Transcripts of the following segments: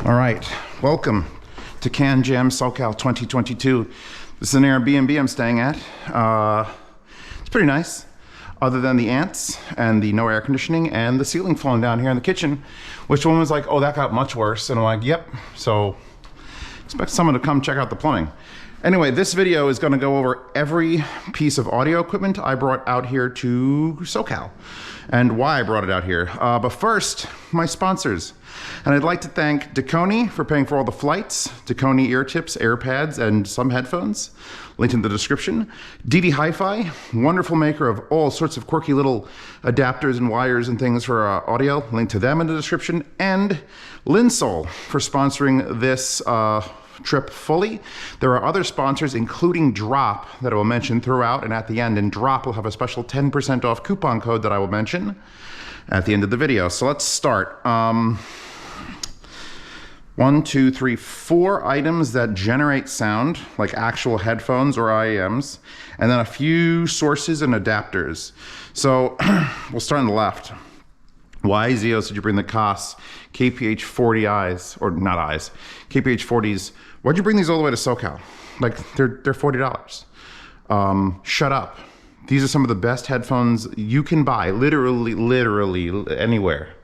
All right, welcome to CanJam SoCal 2022. This is an Airbnb I'm staying at. It's pretty nice, other than the ants and the no air conditioning and the ceiling falling down here in the kitchen, which one was like, oh, that got much worse. And I'm like, yep. So expect someone to come check out the plumbing. Anyway, this video is going to go over every piece of audio equipment I brought out here to SoCal and why I brought it out here. But first, my sponsors. And I'd like to thank Deconi for paying for all the flights, Deconi ear tips, AirPads, and some headphones. Linked in the description. DD Hi-Fi, wonderful maker of all sorts of quirky little adapters and wires and things for audio. Link to them in the description. And Linsol for sponsoring this trip fully. There are other sponsors, including Drop, that I will mention throughout and at the end, and Drop will have a special 10% off coupon code that I will mention at the end of the video. So let's start. 1, 2, 3, 4 items that generate sound, like actual headphones or IEMs, and then a few sources and adapters. So we'll start on the left. Why, Zeos, did you bring the COS KPH 40 eyes, or not eyes, KPH 40s? Why'd you bring these all the way to SoCal? Like, they're $40. Shut up. These are some of the best headphones you can buy, literally anywhere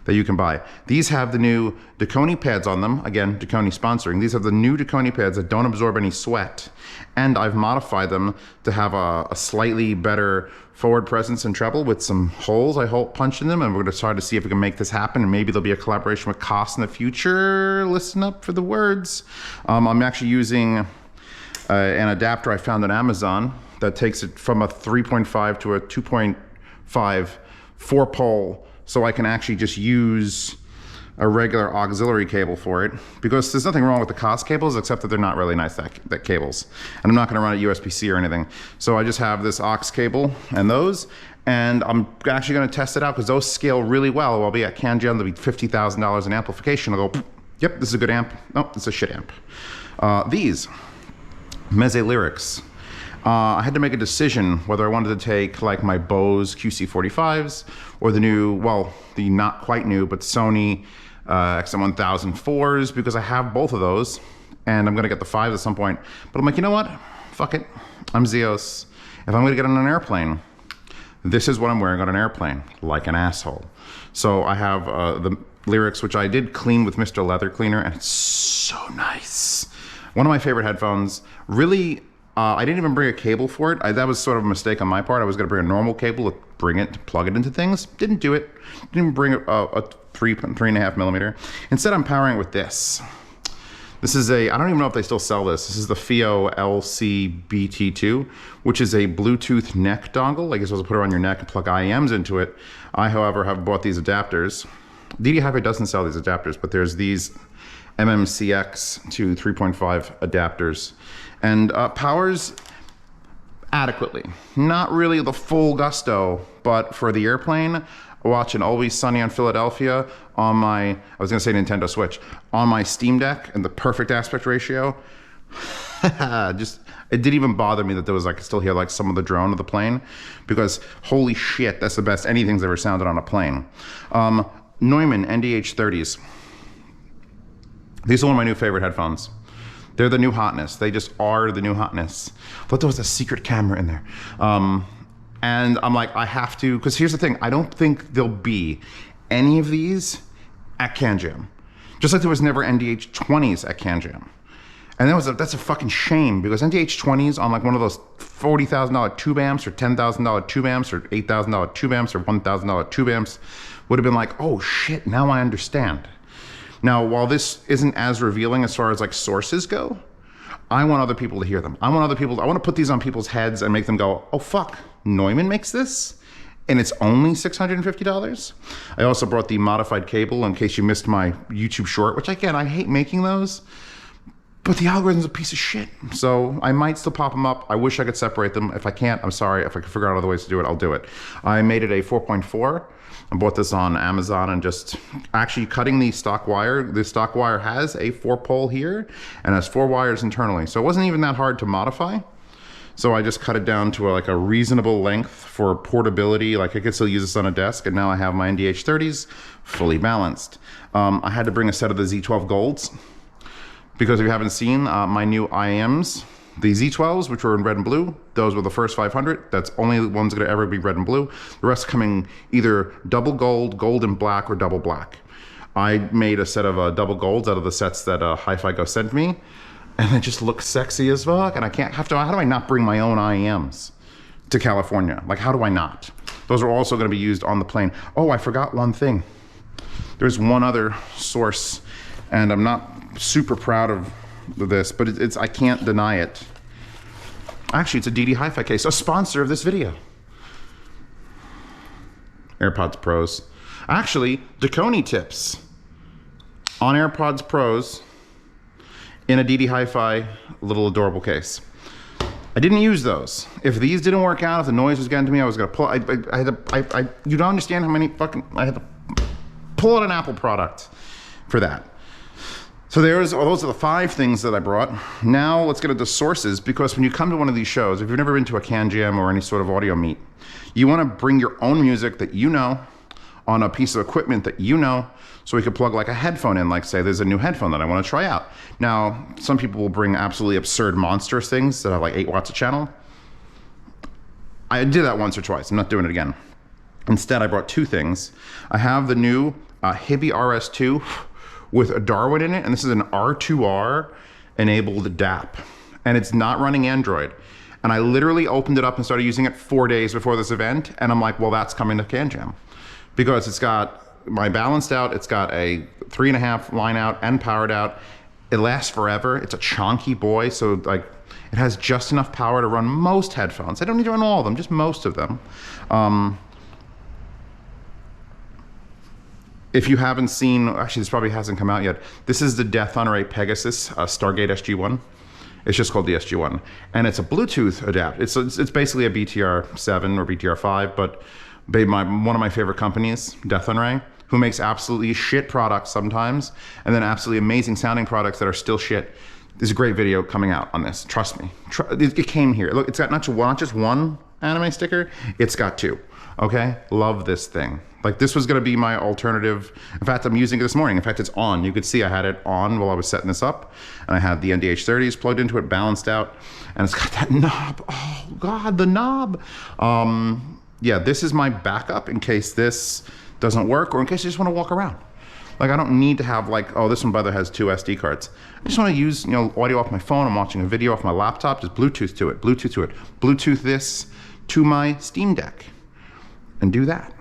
that you can buy. These have the new Deconi pads on them. Again, Deconi sponsoring. These have the new Deconi pads that don't absorb any sweat. And I've modified them to have a slightly better forward presence and treble with some holes I hope punch in them. And we're gonna try to see if we can make this happen. And maybe there'll be a collaboration with COS in the future. Listen up for the words. I'm actually using an adapter I found on Amazon that takes it from a 3.5 to a 2.5 4-pole, so I can actually just use a regular auxiliary cable for it, because there's nothing wrong with the COS cables except that they're not really nice, that cables. And I'm not going to run a USB-C or anything. So I just have this aux cable and those, and I'm actually going to test it out because those scale really well. I'll be at CanJam, there'll be $50,000 in amplification. I'll go, yep, this is a good amp. Nope, it's a shit amp. These Meze Lyrics. I had to make a decision whether I wanted to take like my Bose QC45s or the new, well, the not quite new, but Sony XM1004s, because I have both of those and I'm gonna get the 5s at some point. But I'm like, you know what? Fuck it. I'm Zeos. If I'm gonna get on an airplane, this is what I'm wearing on an airplane, like an asshole. So I have the Lyrics, which I did clean with Mr. Leather Cleaner, and it's so nice. One of my favorite headphones. Really, I didn't even bring a cable for it. That was sort of a mistake on my part. I was going to bring a normal cable to plug it into things. Didn't do it. Didn't bring a 3.5 millimeter. Instead, I'm powering it with this. This is I don't even know if they still sell this. This is the FIO LCBT2, which is a Bluetooth neck dongle. I guess I was to put it on your neck and plug IEMs into it. I, however, have bought these adapters. DD Hi-Fi doesn't sell these adapters, but there's these MMCX to 3.5 adapters, and powers adequately. Not really the full gusto, but for the airplane, watching Always Sunny on Philadelphia on my, I was gonna say Nintendo Switch, on my Steam Deck, and the perfect aspect ratio. Just, it didn't even bother me that there was, I could still hear like some of the drone of the plane, because holy shit, that's the best anything's ever sounded on a plane. Neumann NDH30s. These are one of my new favorite headphones. They're the new hotness. They just are the new hotness. I thought there was a secret camera in there. And I'm like, I have to, because here's the thing. I don't think there'll be any of these at CanJam. Just like there was never NDH20s at CanJam. And that's a fucking shame, because NDH20s on like one of those $40,000 tube amps or $10,000 tube amps or $8,000 tube amps or $1,000 tube amps would have been like, oh shit, now I understand. Now, while this isn't as revealing as far as like sources go, I want other people to hear them. I want to put these on people's heads and make them go, oh fuck, Neumann makes this? And it's only $650? I also brought the modified cable in case you missed my YouTube short, which again, I hate making those, but the algorithm's a piece of shit. So I might still pop them up. I wish I could separate them. If I can't, I'm sorry. If I can figure out other ways to do it, I'll do it. I made it a 4.4. I bought this on Amazon and just actually cutting the stock wire. The stock wire has a 4-pole here and has 4 wires internally. So it wasn't even that hard to modify. So I just cut it down to like a reasonable length for portability. Like I could still use this on a desk, and now I have my NDH30s fully balanced. I had to bring a set of the Z12 Golds because if you haven't seen my new IMs, the Z12s, which were in red and blue, those were the first 500. That's only the ones gonna ever be red and blue. The rest coming either double gold, gold and black, or double black. I made a set of double golds out of the sets that Hi-Fi Go sent me, and it just looks sexy as fuck, and how do I not bring my own IEMs to California? Like, how do I not? Those are also gonna be used on the plane. Oh, I forgot one thing. There's one other source, and I'm not super proud of this, but I can't deny it. Actually, it's a DD Hi-Fi case, a sponsor of this video. AirPods Pros. Actually, Dakoni tips on AirPods Pros in a DD Hi-Fi little adorable case. I didn't use those. If these didn't work out, if the noise was getting to me, I was gonna pull. You don't understand how many I had to pull out an Apple product for that. So those are the 5 things that I brought. Now let's get into sources, because when you come to one of these shows, if you've never been to a CanJam or any sort of audio meet, you wanna bring your own music that you know on a piece of equipment that you know, so we could plug like a headphone in, like say there's a new headphone that I wanna try out. Now, some people will bring absolutely absurd monstrous things that have like 8 watts a channel. I did that once or twice, I'm not doing it again. Instead, I brought 2 things. I have the new Hibby RS2 with a Darwin in it, and this is an R2R enabled DAP, and it's not running Android. And I literally opened it up and started using it 4 days before this event, and I'm like, well, that's coming to CanJam. Because it's got my balanced out, it's got a 3.5 line out and powered out. It lasts forever. It's a chonky boy, so like it has just enough power to run most headphones. I don't need to run all of them, just most of them. If you haven't seen, actually this probably hasn't come out yet, this is the Death on Ray Pegasus Stargate SG1. It's just called the SG1. And it's a Bluetooth adapt. It's basically a BTR7 or BTR5, but one of my favorite companies, Death on Ray, who makes absolutely shit products sometimes, and then absolutely amazing sounding products that are still shit. There's a great video coming out on this, trust me. It came here. Look, it's got not just one anime sticker, it's got 2. Okay, love this thing. Like this was gonna be my alternative. In fact, I'm using it this morning. In fact, it's on. You could see I had it on while I was setting this up, and I had the NDH30s plugged into it, balanced out, and it's got that knob. Oh God, the knob. Yeah, this is my backup in case this doesn't work, or in case I just wanna walk around. Like I don't need to have like, oh, this one by the way has 2 SD cards. I just wanna use audio off my phone. I'm watching a video off my laptop, just Bluetooth to it, Bluetooth to it. Bluetooth this to my Steam Deck and do that.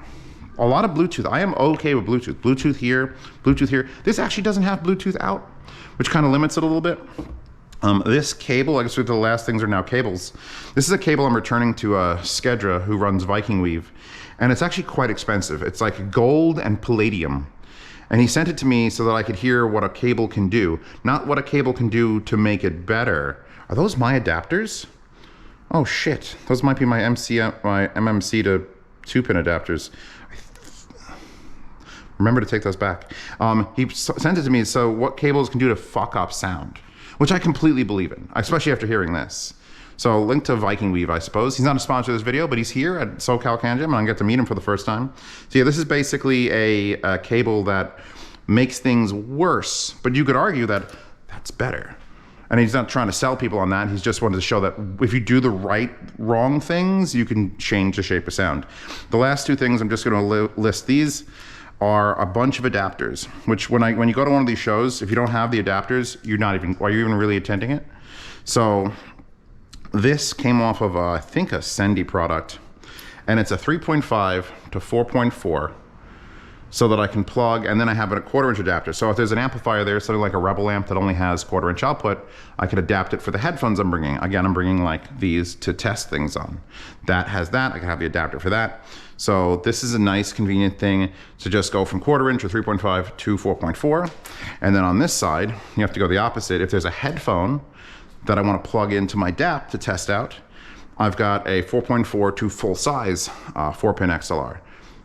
A lot of Bluetooth. I am okay with Bluetooth. Bluetooth here, Bluetooth here. This actually doesn't have Bluetooth out, which kind of limits it a little bit. This cable, I guess the last things are now cables. This is a cable I'm returning to Skedra, who runs Viking Weave, and it's actually quite expensive. It's like gold and palladium. And he sent it to me so that I could hear what a cable can do, not what a cable can do to make it better. Are those my adapters? Oh shit, those might be my MMC to 2-pin adapters. Remember to take those back. He sent it to me, so what cables can do to fuck up sound, which I completely believe in, especially after hearing this. So link to Viking Weave, I suppose. He's not a sponsor of this video, but he's here at SoCal CanJam, and I get to meet him for the first time. So yeah, this is basically a cable that makes things worse, but you could argue that that's better. And he's not trying to sell people on that. He's just wanted to show that if you do the wrong things, you can change the shape of sound. The last 2 things, I'm just gonna list these, are a bunch of adapters, which when you go to one of these shows, if you don't have the adapters, are you even really attending it? So this came off of, I think, a Sendy product, and it's a 3.5 to 4.4, so that I can plug, and then I have a 1/4-inch adapter. So if there's an amplifier there, something like a Rebel amp that only has 1/4-inch output, I could adapt it for the headphones I'm bringing. Again, I'm bringing like these to test things on. That has that, I can have the adapter for that. So this is a nice convenient thing to just go from 1/4-inch or 3.5 to 4.4. And then on this side, you have to go the opposite. If there's a headphone that I want to plug into my DAP to test out, I've got a 4.4 to full size 4-pin XLR,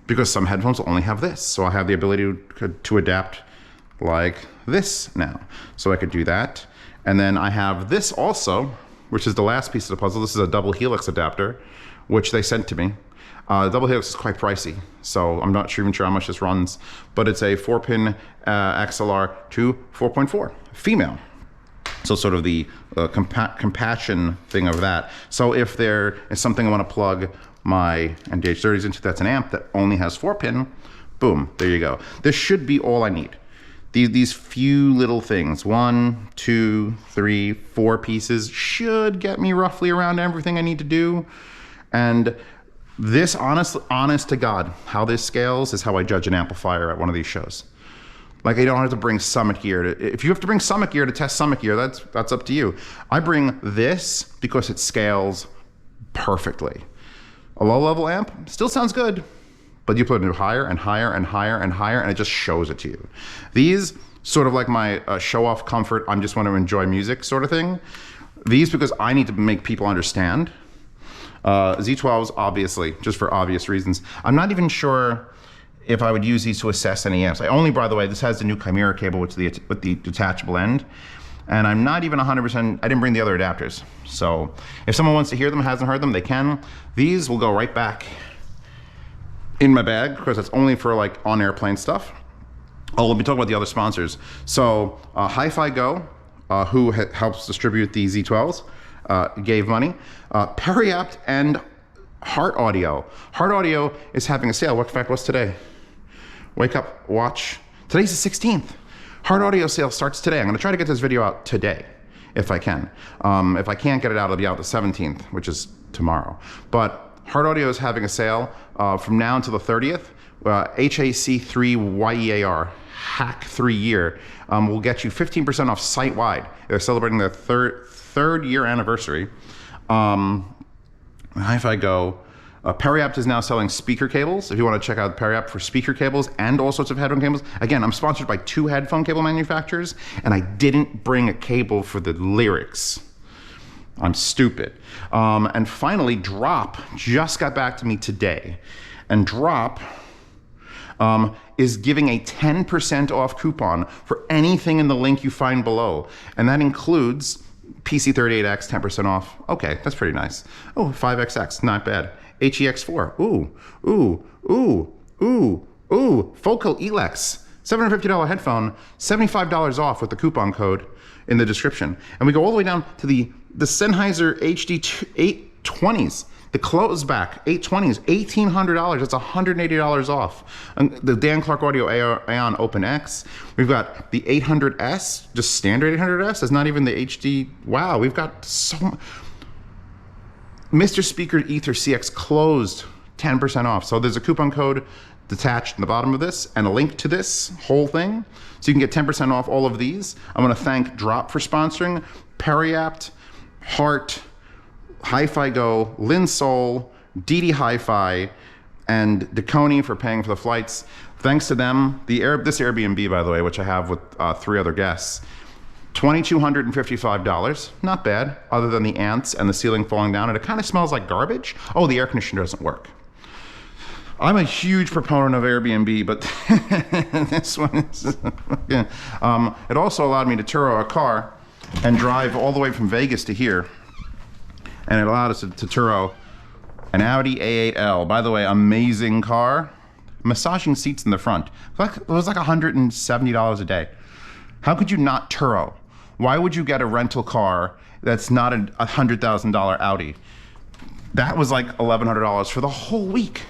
because some headphones will only have this. So I have the ability to adapt like this now. So I could do that. And then I have this also, which is the last piece of the puzzle. This is a double helix adapter, which they sent to me. Double helix is quite pricey, so I'm not even sure how much this runs, but it's a 4-pin XLR to 4.4, female. So sort of the compassion thing of that. So if there is something I want to plug my NDH30s into that's an amp that only has 4-pin, boom, there you go. This should be all I need. These few little things, 1, 2, 3, 4 pieces should get me roughly around everything I need to do. And this, honest to God, how this scales is how I judge an amplifier at one of these shows. Like, I don't have to bring Summit gear. If you have to bring Summit gear to test Summit gear, that's up to you. I bring this because it scales perfectly. A low-level amp still sounds good, but you put it higher and higher and higher and higher, and it just shows it to you. These, sort of like my show-off comfort, I just want to enjoy music sort of thing. These, because I need to make people understand. Z12s, obviously, just for obvious reasons. I'm not even sure if I would use these to assess any amps. I only, by the way, this has the new Chimera cable with the detachable end. And I'm not even 100%, I didn't bring the other adapters. So if someone wants to hear them, hasn't heard them, they can. These will go right back in my bag, because it's only for like on airplane stuff. Oh, let me talk about the other sponsors. So Hi-Fi Go, who helps distribute the Z12s, gave money. Periapt and Heart Audio. Heart Audio is having a sale. What, in fact, what's today? Wake up, watch. Today's the 16th. Heart Audio sale starts today. I'm gonna try to get this video out today, if I can. If I can't get it out, it'll be out the 17th, which is tomorrow. But Heart Audio is having a sale from now until the 30th. HAC3YEAR, hack 3 year, will get you 15% off site-wide. They're celebrating their third year anniversary. Hi-Fi Go. Periapt is now selling speaker cables. If you want to check out Periapt for speaker cables and all sorts of headphone cables. Again, I'm sponsored by 2 headphone cable manufacturers, and I didn't bring a cable for the lyrics. I'm stupid. And finally, Drop just got back to me today. And Drop is giving a 10% off coupon for anything in the link you find below. And that includes PC38X, 10% off. Okay, that's pretty nice. Oh, 5XX, not bad. HEX4, ooh, ooh, ooh, ooh, ooh. Focal Elex, $750 headphone, $75 off with the coupon code in the description. And we go all the way down to the Sennheiser HD 820s, the closeback 820s, $1,800. That's $180 off. And the Dan Clark Audio Aeon Open X. We've got the 800S, just standard 800S. That's not even the HD. Wow, we've got so much. Mr. Speaker Ether CX closed, 10% off. So there's a coupon code detached in the bottom of this and a link to this whole thing. So you can get 10% off all of these. I want to thank Drop for sponsoring, Periapt, Heart, Hi-Fi Go, Linsol, DD Hi-Fi, and Deconi for paying for the flights. Thanks to them, this Airbnb, by the way, which I have with 3 other guests, $2,255, not bad, other than the ants and the ceiling falling down, and it kind of smells like garbage. Oh, the air conditioner doesn't work. I'm a huge proponent of Airbnb, but this one is, yeah. It also allowed me to Turo a car and drive all the way from Vegas to here, and it allowed us to Turo an Audi A8L. By the way, amazing car. Massaging seats in the front. It was like $170 a day. How could you not Turo? Why would you get a rental car that's not a $100,000 Audi? That was like $1,100 for the whole week.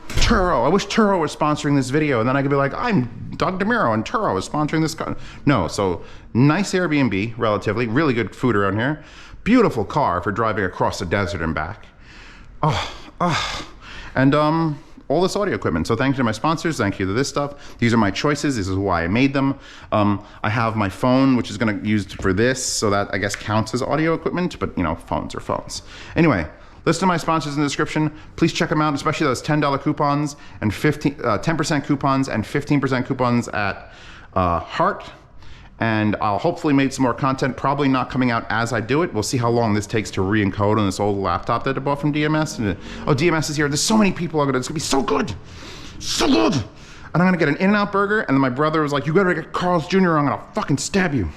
Turo, I wish Turo was sponsoring this video, and then I could be like, I'm Doug DeMiro and Turo is sponsoring this car. No, so nice Airbnb, relatively, really good food around here. Beautiful car for driving across the desert and back. And all this audio equipment. So thank you to my sponsors, thank you to this stuff. These are my choices, this is why I made them. I have my phone, which is gonna use for this, so that I guess counts as audio equipment, but you know, phones are phones. Anyway, list of my sponsors in the description. Please check them out, especially those $10 coupons and 10% coupons and 15% coupons at Heart. And I'll hopefully make some more content, probably not coming out as I do it. We'll see how long this takes to re-encode on this old laptop that I bought from DMS. And, oh, DMS is here. There's so many people. It's gonna be so good. So good. And I'm gonna get an In-N-Out burger, and then my brother was like, you gotta get Carl's Jr. or I'm gonna fucking stab you.